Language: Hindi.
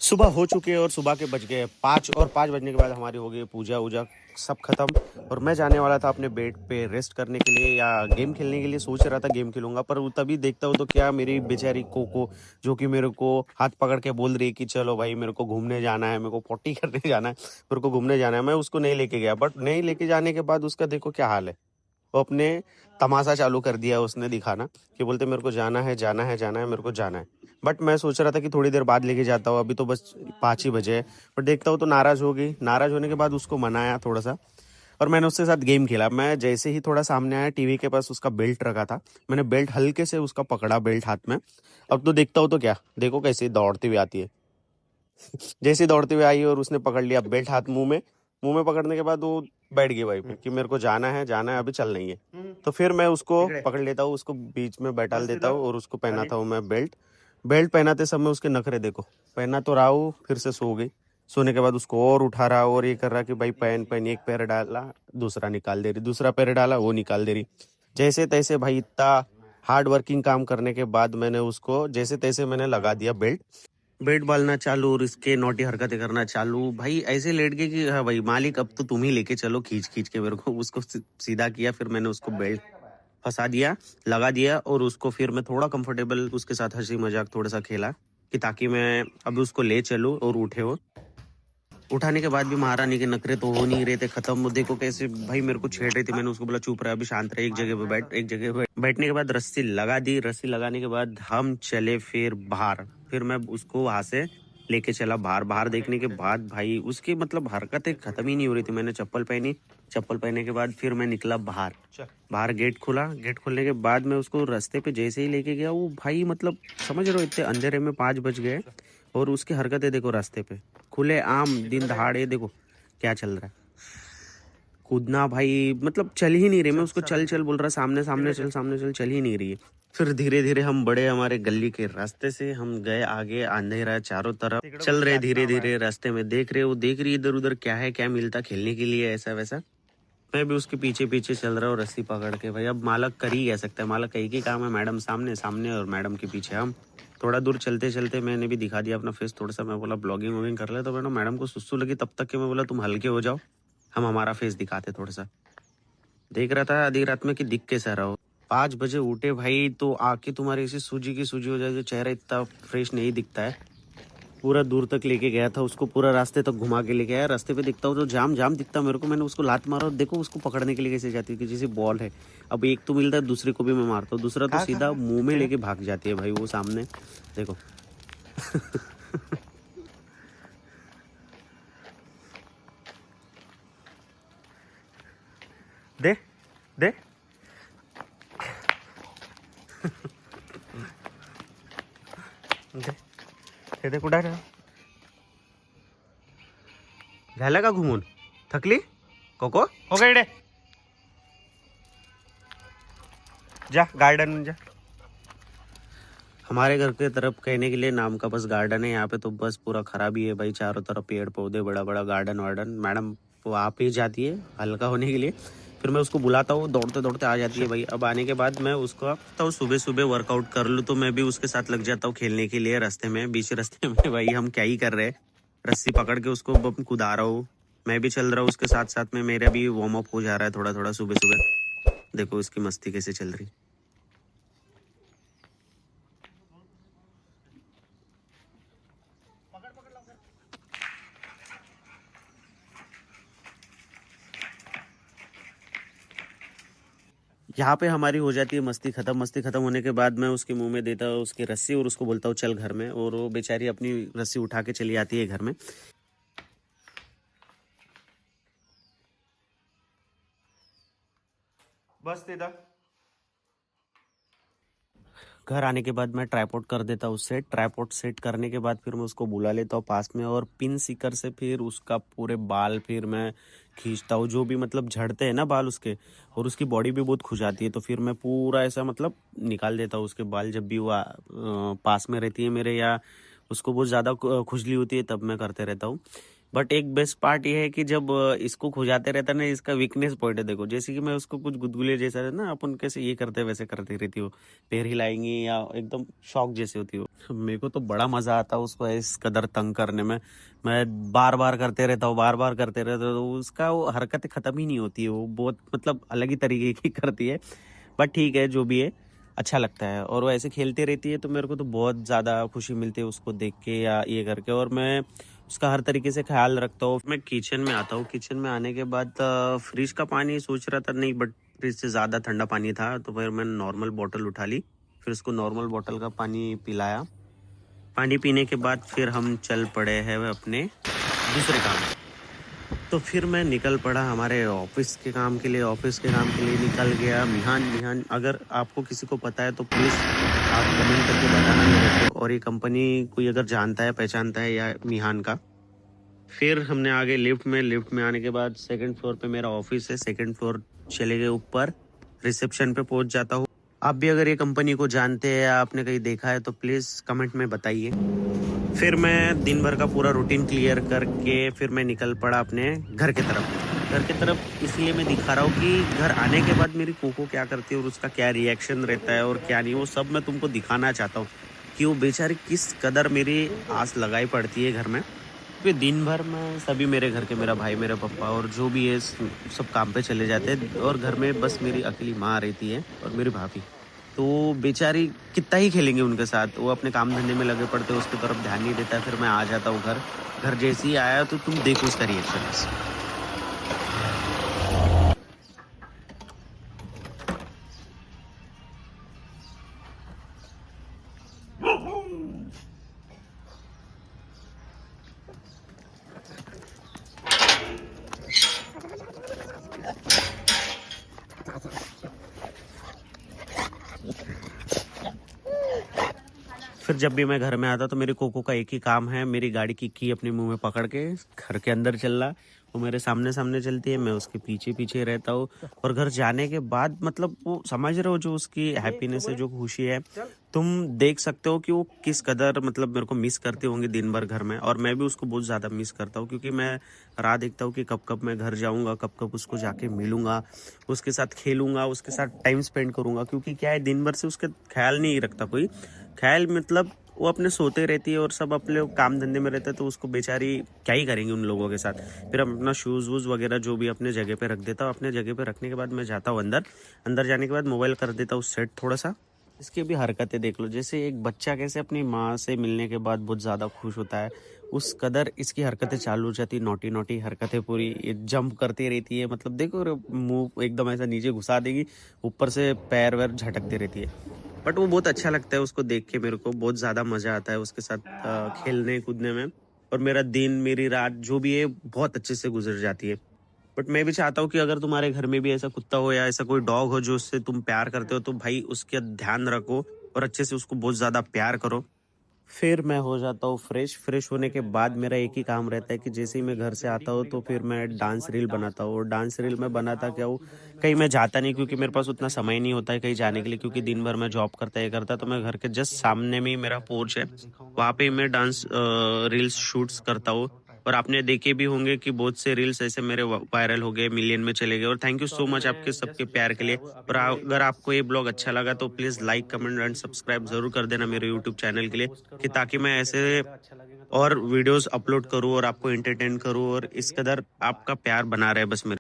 सुबह हो चुकी है और सुबह के बज गए 5 और 5 बजने के बाद हमारी हो गई पूजा वूजा सब खत्म। और मैं जाने वाला था अपने बेड पे रेस्ट करने के लिए या गेम खेलने के लिए, सोच रहा था गेम खेलूंगा, पर वो तभी देखता हूँ तो क्या मेरी बेचारी कोको जो कि मेरे को हाथ पकड़ के बोल रही है कि चलो भाई मेरे को घूमने जाना है, मेरे को पोटी करने जाना है, मेरे को घूमने जाना है। मैं उसको नहीं लेके गया, बट नहीं लेके जाने के बाद उसका देखो क्या हाल है। वो अपने तमाशा चालू कर दिया उसने दिखाना कि बोलते मेरे को जाना है जाना है जाना है, मेरे को जाना है। बट मैं सोच रहा था कि थोड़ी देर बाद लेके जाता हूँ, अभी तो बस 5 ही बजे है। पर देखता हूँ तो नाराज हो गई। नाराज होने के बाद उसको मनाया थोड़ा सा और मैंने उसके साथ गेम खेला। मैं जैसे ही थोड़ा सामने आया, टीवी के पास उसका बेल्ट रखा था, मैंने बेल्ट हल्के से उसका पकड़ा, बेल्ट हाथ में। अब तो देखता हूँ तो क्या देखो कैसे दौड़ती हुई आती है। जैसे ही दौड़ते हुए आई और उसने पकड़ लिया बेल्ट हाथ मुंह में पकड़ने के बाद वो बैठ गई वहीं पे कि मेरे को जाना है, अभी चल नहीं है। तो फिर मैं उसको पकड़ लेता हूँ, उसको बीच में बैठाल देता हूँ और उसको पहनाता हूँ मैं बेल्ट। बेल्ट पहनाते समय उसके नखरे देखो। पहना तो रहा हूँ, फिर से सो गई। सोने के बाद उसको और उठा रहा और ये कर रहा कि भाई पहन पहन, एक पैर डाला दूसरा निकाल दे रही, दूसरा पैर डाला वो निकाल दे रही। जैसे तैसे भाई इतना हार्ड वर्किंग काम करने के बाद मैंने उसको जैसे तैसे मैंने लगा दिया बेल्ट। बेट बालना चालू और इसके नौटी हरकतें करना चालू। भाई ऐसे लेट गए कि हाँ भाई मालिक अब तो तुम ही लेके चलो, खींच खींच के मेरे को उसको सीधा किया। फिर मैंने उसको बेल्ट फंसा दिया, लगा दिया और उसको फिर मैं थोड़ा कंफर्टेबल उसके साथ हंसी मजाक थोड़ा सा खेला कि ताकि मैं अभी उसको ले चलूँ और उठे हो। उठाने के बाद भी महारानी के नखरे तो हो नहीं रहे थे खत्म। वो देखो कैसे भाई मेरे को छेड़ रही थी। मैंने उसको बोला चुप रहा, अभी शांत रहे, एक जगह पे बैठ, एक जगह पे बैठने के बाद रस्सी लगा दी। रस्सी लगाने के बाद हम चले फिर बाहर। फिर मैं उसको वहां से लेके चला बाहर। बाहर देखने के बाद भाई उसकी मतलब हरकतें खत्म ही नहीं हो रही थी। मैंने चप्पल पहनी, चप्पल पहनने के बाद फिर मैं निकला बाहर। बाहर गेट खुला, गेट खोलने के बाद मैं उसको रास्ते पे जैसे ही लेके गया, वो भाई मतलब समझ रहे हो इतने अंधेरे में 5 बज गए और उसकी हरकतें देखो रास्ते पे खुले आम दिन दहाड़े देखो क्या चल रहा है। कूदना भाई मतलब चल ही नहीं रही। मैं उसको चल चल बोल रहा, सामने सामने चल, सामने चल, चल ही नहीं रही है। फिर धीरे धीरे हम बड़े, हमारे गली के रास्ते से हम गए आगे। अंधेरा चारों तरफ, चल रहे धीरे धीरे रास्ते में, देख रहे, वो देख रही इधर उधर क्या है क्या मिलता खेलने के लिए ऐसा वैसा। मैं भी उसके पीछे पीछे चल रहा हूँ रस्सी पकड़ के। भाई अब मालक कर ही कह सकता है, मालक का एक ही काम है, मैडम सामने सामने और मैडम के पीछे हम। थोड़ा दूर चलते चलते मैंने भी दिखा दिया अपना फेस थोड़ा सा। मैं बोला ब्लॉगिंग वॉगिंग कर ले, तो मैडम को सुस्सू लगी तब तक कि मैं बोला तुम हल्के हो जाओ, हम हमारा फेस दिखाते थोड़ा सा। देख रहा था आधी रात में कि दिख कैसा रहा हो। 5 बजे उठे भाई तो आके तुम्हारी ऐसी सूजी की सूजी हो जाए, जो चेहरा इतना फ्रेश नहीं दिखता है। पूरा दूर तक लेके गया था उसको, पूरा रास्ते तक घुमा के लेके आया। रास्ते पे दिखता हो तो जाम जाम दिखता मेरे को। मैंने उसको लात मारा और देखो उसको पकड़ने के लिए कैसे जाती है कि जैसे बॉल है। अब एक तो मिलता है, दूसरे को भी मैं मारता हूँ, दूसरा तो सीधा मुंह में लेके भाग जाती है भाई वो सामने देखो। दे दे दे हे दे कुठं आहे? झालं का घुमून? थकली कोको? हो गई डे, जा गार्डन में जा। हमारे घर के तरफ कहने के लिए नाम का बस गार्डन है, यहाँ पे तो बस पूरा खराबी है भाई। चारों तरफ पेड़ पौधे, बड़ा बड़ा गार्डन वार्डन। मैडम वो आप ही जाती है हल्का होने के लिए। फिर मैं उसको बुलाता हूँ, दौड़ते दौड़ते आ जाती है भाई। अब आने के बाद मैं उसको तो सुबह सुबह वर्कआउट कर लूँ तो मैं भी उसके साथ लग जाता हूँ खेलने के लिए। रास्ते में, बीच रास्ते में भाई हम क्या ही कर रहे हैं, रस्सी पकड़ के उसको कुदा रहा हूँ। मैं भी चल रहा हूँ उसके साथ साथ में, मेरा भी वार्म अप हो जा रहा है थोड़ा थोड़ा सुबह सुबह। देखो उसकी मस्ती कैसे चल रही। यहाँ पे हमारी हो जाती है मस्ती खत्म। मस्ती खत्म होने के बाद मैं उसके मुंह में देता हूँ उसकी रस्सी और उसको बोलता हूँ चल घर में, और वो बेचारी अपनी रस्सी उठा के चली आती है घर में। बस देता। घर आने के बाद मैं ट्राइपॉड कर देता हूँ सेट। ट्राइपॉड सेट करने के बाद फिर मैं उसको बुला लेता हूँ पास में, और पिन सीकर से फिर उसका पूरे बाल फिर मैं खींचता हूँ, जो भी मतलब झड़ते हैं ना बाल उसके। और उसकी बॉडी भी बहुत खुजाती है, तो फिर मैं पूरा ऐसा मतलब निकाल देता हूँ उसके बाल। जब भी वो पास में रहती है मेरे, या उसको बहुत ज़्यादा खुजली होती है तब मैं करते रहता हूँ। बट एक बेस्ट पार्ट ये है कि जब इसको खुजाते रहता ना, इसका वीकनेस पॉइंट है। देखो जैसे कि मैं उसको कुछ गुदगुले जैसा है ना, अपन कैसे ये करते वैसे करती रहती हो, पैर हिलाएंगी या एकदम शौक जैसे होती हो। मेरे को तो बड़ा मजा आता है उसको इस कदर तंग करने में। मैं बार बार करते रहता हूँ, बार बार करते रहता हूँ, तो उसका वो हरकतें खत्म ही नहीं होती है। वो बहुत मतलब अलग ही तरीके की करती है। बट ठीक है, जो भी है अच्छा लगता है। और वो ऐसे खेलती रहती है तो मेरे को तो बहुत ज़्यादा खुशी मिलती है उसको देख के या ये करके। और मैं उसका हर तरीके से ख्याल रखता हूँ। मैं किचन में आता हूँ, किचन में आने के बाद फ्रिज का पानी सोच रहा था नहीं, बट फ्रिज से ज़्यादा ठंडा पानी था, तो फिर मैंने नॉर्मल बॉटल उठा ली। फिर उसको नॉर्मल बॉटल का पानी पिलाया। पानी पीने के बाद फिर हम चल पड़े हैं अपने दूसरे काम। तो फिर मैं निकल पड़ा हमारे ऑफिस के काम के लिए। ऑफिस के काम के लिए निकल गया। मिहान मिहान अगर आपको किसी को पता है तो प्लीज़ आप कमेंट करके बताना मेरे को। और ये कंपनी कोई अगर जानता है पहचानता है या मिहान का। फिर हमने आगे लिफ्ट में आने के बाद सेकंड फ्लोर पे मेरा ऑफिस है। सेकंड फ्लोर चले गए ऊपर, रिसेप्शन पे पहुंच जाता हूँ। आप भी अगर ये कंपनी को जानते हैं या आपने कहीं देखा है तो प्लीज़ कमेंट में बताइए। फिर मैं दिन भर का पूरा रूटीन क्लियर करके फिर मैं निकल पड़ा अपने घर की तरफ। घर की तरफ इसलिए मैं दिखा रहा हूँ कि घर आने के बाद मेरी कोको क्या करती है और उसका क्या रिएक्शन रहता है और क्या नहीं, वो सब मैं तुमको दिखाना चाहता हूँ कि वो बेचारी किस कदर मेरी आस लगाई पड़ती है घर में। फिर दिन भर में सभी मेरे घर के, मेरा भाई, मेरा पापा और जो भी है सब काम पे चले जाते हैं और घर में बस मेरी अकेली माँ रहती है और मेरी भाभी। तो बेचारी कितना ही खेलेंगे उनके साथ, वो अपने काम धंधे में लगे पड़ते हैं, उसकी तरफ ध्यान नहीं देता। फिर मैं आ जाता हूँ घर। घर जैसे ही आया तो तुम देखो उसका रिएक्शन। फिर जब भी मैं घर में आता तो मेरे कोको का एक ही काम है, मेरी गाड़ी की अपने मुंह में पकड़ के घर के अंदर चलना। वो मेरे सामने सामने चलती है, मैं उसके पीछे पीछे रहता हूँ। और घर जाने के बाद मतलब वो समझ रहे हो जो उसकी हैप्पीनेस है, जो खुशी है, तुम देख सकते हो कि वो किस कदर मतलब मेरे को मिस करते होंगे दिन भर घर में। और मैं भी उसको बहुत ज़्यादा मिस करता हूँ क्योंकि मैं राह देखता हूँ कि कब कब मैं घर जाऊँगा, कब कब उसको जाके मिलूंगा, उसके साथ खेलूंगा, उसके साथ टाइम स्पेंड करूंगा। क्योंकि क्या है, दिन भर से उसके ख्याल नहीं रखता कोई। ख्याल मतलब वो अपने सोते रहती है और सब अपने काम धंधे में रहते हैं, तो उसको बेचारी क्या ही करेंगे उन लोगों के साथ। फिर हम अपना शूज़ वूज़ वगैरह जो भी अपने जगह पे रख देता हूँ। अपने जगह पे रखने के बाद मैं जाता हूँ अंदर। अंदर जाने के बाद मोबाइल कर देता हूँ सेट थोड़ा सा। इसकी भी हरकतें देख लो, जैसे एक बच्चा कैसे अपनी माँ से मिलने के बाद बहुत ज़्यादा खुश होता है, उस कदर इसकी हरकतें चालू हो जाती। नोटी नोटी हरकतें पूरी, ये जंप करती रहती है, मतलब देखो मुंह एकदम ऐसा नीचे घुसा देगी, ऊपर से पैर वैर झटकती रहती है। बट वो बहुत अच्छा लगता है उसको देख के। मेरे को बहुत ज़्यादा मज़ा आता है उसके साथ खेलने कूदने में। और मेरा दिन, मेरी रात जो भी है बहुत अच्छे से गुजर जाती है। बट मैं भी चाहता हूँ कि अगर तुम्हारे घर में भी ऐसा कुत्ता हो या ऐसा कोई डॉग हो जो उससे तुम प्यार करते हो, तो भाई उसका ध्यान रखो और अच्छे से उसको बहुत ज़्यादा प्यार करो। फिर मैं हो जाता हूँ फ्रेश। फ्रेश होने के बाद मेरा एक ही काम रहता है कि जैसे ही मैं घर से आता हूँ तो फिर मैं डांस रील बनाता हूँ। और डांस रील में बनाता क्या हूँ, कहीं मैं जाता नहीं क्योंकि मेरे पास उतना समय नहीं होता है कहीं जाने के लिए, क्योंकि दिन भर मैं जॉब करता ही करता। तो मैं घर के जस्ट सामने में ही मेरा पोर्च है, वहाँ पे मैं डांस रील्स शूट्स करता हूँ। और आपने देखे भी होंगे कि बहुत से रील्स ऐसे मेरे वायरल हो गए, मिलियन में चले गए। और थैंक यू सो मच आपके सबके प्यार के लिए। और अगर आपको ये ब्लॉग अच्छा लगा तो please like, comment and subscribe जरूर कर देना मेरे यूट्यूब चैनल के लिए, कि ताकि मैं ऐसे और वीडियोस अपलोड करूँ और आपको एंटरटेन करूँ और इस कदर आपका प्यार बना रहे बस मेरे